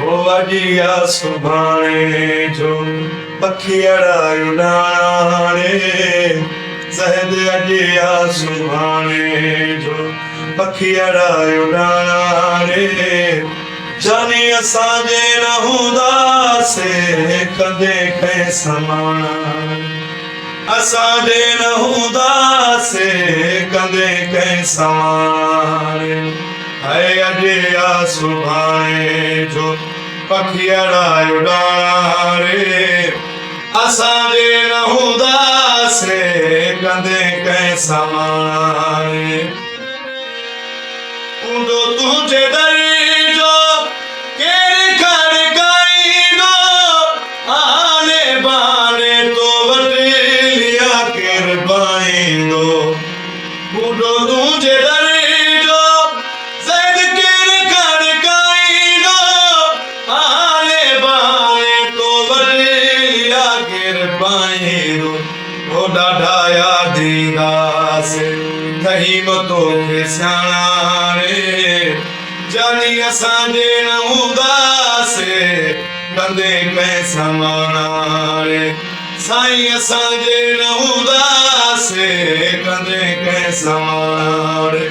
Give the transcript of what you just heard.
अॼिया सुभाणे जो पखियड़ा उॾाणे ज़हद अॼिया सुभाणे जो पखियड़ा उॾाणे जानी असांजे न हूंदासीं कॾहिं कंहिं समाना असांजे न हूंदासीं कॾहिं कंहिं समाने है अॼिया सुभाणे जो पखियड़ा उॾाणे असांजे न हूंदासीं कॾहिं कंहिं समाने हूंदो तुंहिंजे दर जो केरु खड़काईंदो आने बाने तो वटि लिया केरु पाईंदो हूंदो तुंहिंजे दर जो ज़द केरु खड़काईंदो आने बाने तो वटि लिया केरु पाईंदो ओ ॾाढा यादि ईंदासीं रहीम तोखे सियाणे जानी असांजे न हूंदासीं कॾहिं कंहिं समाने साईं असांजे न हूंदासीं कॾहिं कंहिं समाने